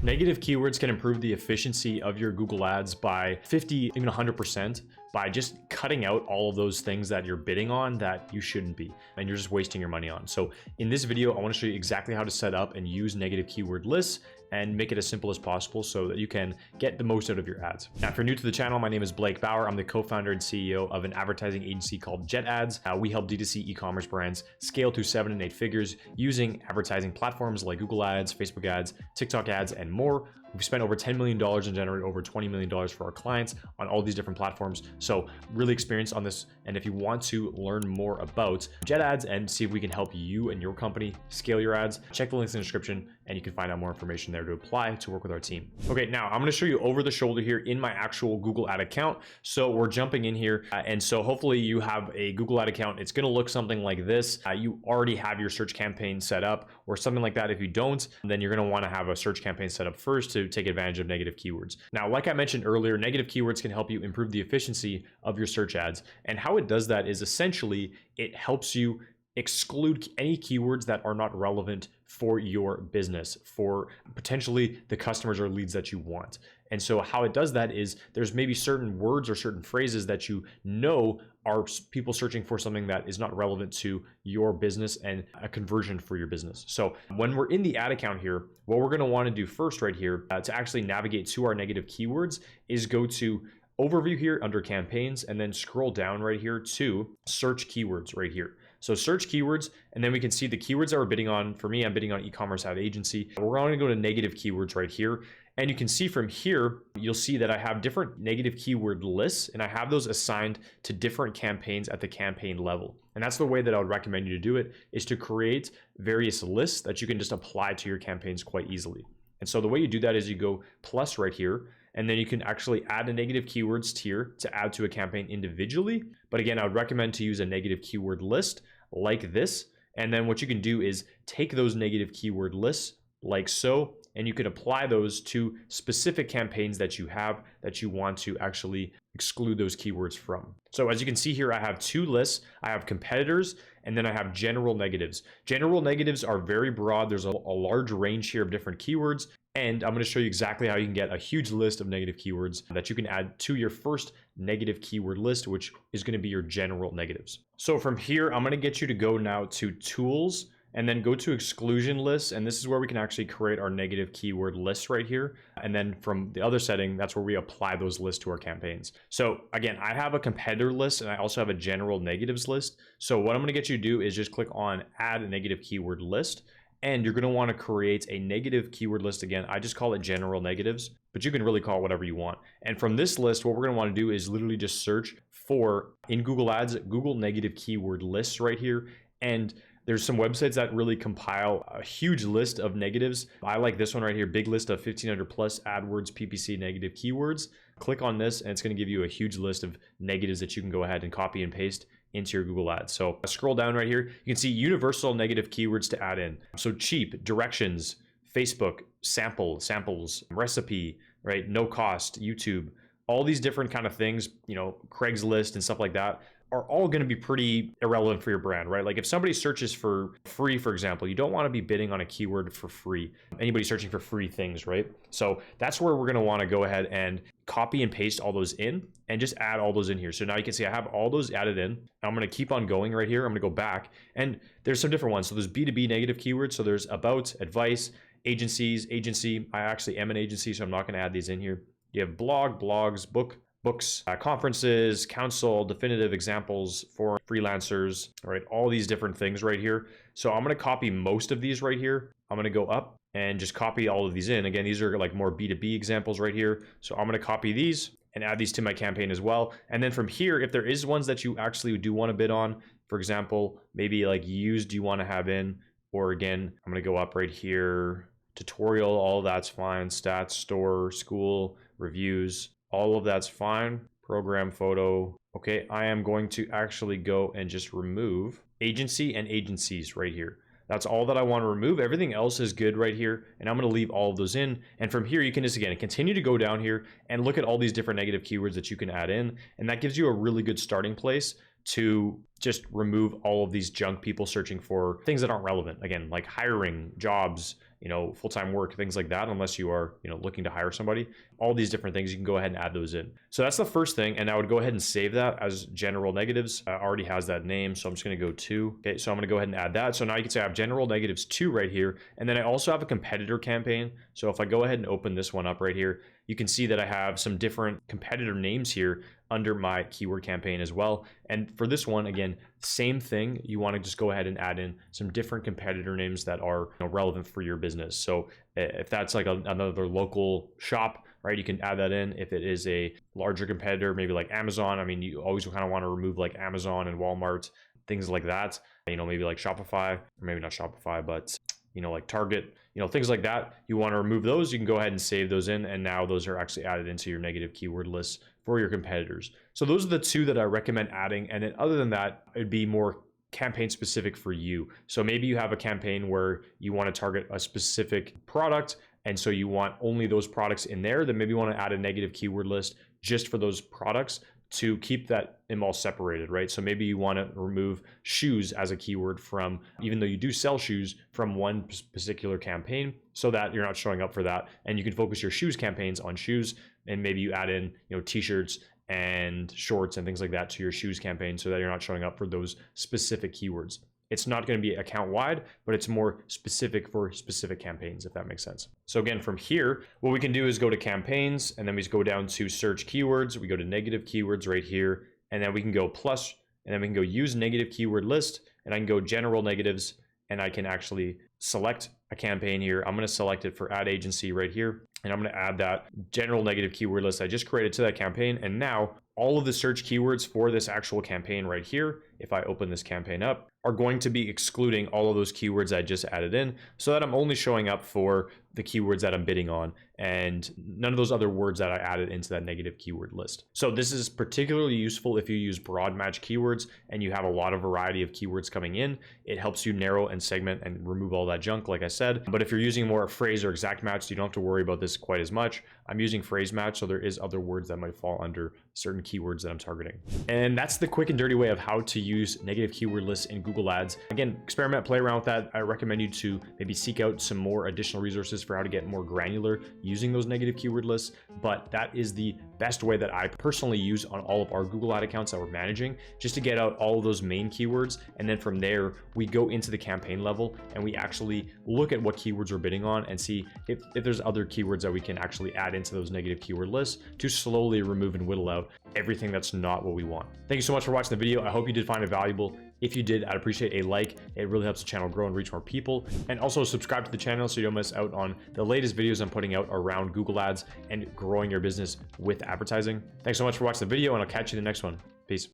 Negative keywords can improve the efficiency of your Google Ads by 50, even 100%, by just cutting out all of those things that you're bidding on that you shouldn't be, and you're just wasting your money on. So in this video, I want to show you exactly how to set up and use negative keyword lists and make it as simple as possible so that you can get the most out of your ads. Now, if you're new to the channel, my name is Blake Bauer. I'm the co-founder and CEO of an advertising agency called Jet Ads. We help D2C e-commerce brands scale to 7 and 8 figures using advertising platforms like Google Ads, Facebook ads, TikTok ads, and more. We've spent over $10 million and generated over $20 million for our clients on all these different platforms. So really experienced on this. And if you want to learn more about Jet Ads and see if we can help you and your company scale your ads, check the links in the description and you can find out more information there to apply to work with our team. Okay, now I'm gonna show you over the shoulder here in my actual Google Ad account. So we're jumping in here. And so hopefully you have a Google Ad account. It's gonna look something like this. You already have your search campaign set up or something like that. If you don't, then you're gonna wanna have a search campaign set up first to take advantage of negative keywords. Now, like I mentioned earlier, negative keywords can help you improve the efficiency of your search ads. And how it does that is essentially it helps you exclude any keywords that are not relevant for your business, for potentially the customers or leads that you want. And so how it does that is there's maybe certain words or certain phrases that you know are people searching for something that is not relevant to your business and a conversion for your business. So when we're in the ad account here, what we're going to want to do first right here to actually navigate to our negative keywords is go to overview here under campaigns and then scroll down right here to search keywords right here. So search keywords, and then we can see the keywords that we're bidding on. For me, I'm bidding on e-commerce ad agency. We're going to go to negative keywords right here. And you can see from here, you'll see that I have different negative keyword lists and I have those assigned to different campaigns at the campaign level. And that's the way that I would recommend you to do it, is to create various lists that you can just apply to your campaigns quite easily. And so the way you do that is you go plus right here, and then you can actually add a negative keywords tier to add to a campaign individually. But again, I would recommend to use a negative keyword list like this. And then what you can do is take those negative keyword lists like so, and you can apply those to specific campaigns that you have that you want to actually exclude those keywords from. So as you can see here, I have two lists. I have competitors, and then I have general negatives. General negatives are very broad. There's a large range here of different keywords. And I'm going to show you exactly how you can get a huge list of negative keywords that you can add to your first negative keyword list, which is going to be your general negatives. So from here, I'm going to get you to go now to tools and then go to exclusion lists. And this is where we can actually create our negative keyword lists right here. And then from the other setting, that's where we apply those lists to our campaigns. So again, I have a competitor list and I also have a general negatives list. So what I'm going to get you to do is just click on add a negative keyword list. And you're going to want to create a negative keyword list. Again, I just call it general negatives, but you can really call it whatever you want. And from this list, what we're going to want to do is literally just search for, in Google Ads, Google negative keyword lists right here. And there's some websites that really compile a huge list of negatives. I like this one right here, big list of 1,500 plus AdWords PPC negative keywords. Click on this and it's going to give you a huge list of negatives that you can go ahead and copy and paste into your Google Ads. So scroll down right here, you can see universal negative keywords to add in. So cheap, directions, Facebook, samples, recipe, right? No cost, YouTube, all these different kind of things, you know, Craigslist and stuff like that are all going to be pretty irrelevant for your brand, right? Like if somebody searches for free, for example, you don't want to be bidding on a keyword for free. Anybody searching for free things, right? So that's where we're going to want to go ahead and copy and paste all those in and just add all those in here. So now you can see I have all those added in. I'm going to keep on going right here. I'm going to go back and there's some different ones. So there's B2B negative keywords. So there's about, advice, agencies, agency. I actually am an agency, so I'm not going to add these in here. You have blog, blogs, books, conferences, counsel, definitive examples for freelancers, right? All these different things right here. So I'm going to copy most of these right here. I'm going to go up and just copy all of these in. Again, these are like more B2B examples right here. So I'm going to copy these and add these to my campaign as well. And then from here, if there is ones that you actually do want to bid on, for example, maybe like used you want to have in, or again, I'm going to go up right here, tutorial, all that's fine, stats, store, school, reviews, all of that's fine. Program photo. Okay, I am going to actually go and just remove agency and agencies right here. That's all that I want to remove. Everything else is good right here. And I'm going to leave all of those in. And from here, you can just, again, continue to go down here and look at all these different negative keywords that you can add in. And that gives you a really good starting place to just remove all of these junk people searching for things that aren't relevant. Again, like hiring, jobs, full-time work, things like that, unless you are, looking to hire somebody. All these different things, you can go ahead and add those in. So that's the first thing. And I would go ahead and save that as general negatives. Already has that name. So I'm just going to go 2. Okay. So I'm going to go ahead and add that. So now you can say I have general negatives 2 right here. And then I also have a competitor campaign. So if I go ahead and open this one up right here, you can see that I have some different competitor names here under my keyword campaign as well. And for this one, again, same thing. You want to just go ahead and add in some different competitor names that are relevant for your business. So if that's like another local shop, right, you can add that in. If it is a larger competitor, maybe like Amazon, I mean, you always kind of want to remove like Amazon and Walmart, things like that. Maybe like Shopify, or maybe not Shopify, but like Target, things like that. You want to remove those. You can go ahead and save those in. And now those are actually added into your negative keyword list for your competitors. So those are the 2 that I recommend adding. And then other than that, it'd be more campaign specific for you. So maybe you have a campaign where you want to target a specific product, and so you want only those products in there. Then maybe you want to add a negative keyword list just for those products to keep them all separated, right? So maybe you want to remove shoes as a keyword from, even though you do sell shoes, from one particular campaign, so that you're not showing up for that. And you can focus your shoes campaigns on shoes, and maybe you add in, t-shirts and shorts and things like that to your shoes campaign, so that you're not showing up for those specific keywords. It's not going to be account wide, but it's more specific for specific campaigns, if that makes sense. So again, from here, what we can do is go to campaigns, and then we just go down to search keywords. We go to negative keywords right here, and then we can go plus, and then we can go use negative keyword list, and I can go general negatives, and I can actually select a campaign here. I'm going to select it for ad agency right here, and I'm going to add that general negative keyword list I just created to that campaign. And now all of the search keywords for this actual campaign right here, if I open this campaign up, are going to be excluding all of those keywords I just added in, so that I'm only showing up for the keywords that I'm bidding on, and none of those other words that I added into that negative keyword list. So this is particularly useful if you use broad match keywords and you have a lot of variety of keywords coming in. It helps you narrow and segment and remove all that junk, like I said. But if you're using more phrase or exact match, you don't have to worry about this quite as much. I'm using phrase match, so there is other words that might fall under certain keywords that I'm targeting. And that's the quick and dirty way of how to use negative keyword lists in Google Ads. Again, experiment, play around with that. I recommend you to maybe seek out some more additional resources for how to get more granular using those negative keyword lists. But that is the best way that I personally use on all of our Google Ad accounts that we're managing, just to get out all of those main keywords. And then from there, we go into the campaign level and we actually look at what keywords we're bidding on and see if there's other keywords that we can actually add into those negative keyword lists to slowly remove and whittle out everything that's not what we want. Thank you so much for watching the video. I hope you did find it valuable. If you did, I'd appreciate a like. It really helps the channel grow and reach more people. And also subscribe to the channel so you don't miss out on the latest videos I'm putting out around Google Ads and growing your business with advertising. Thanks so much for watching the video, and I'll catch you in the next one. Peace.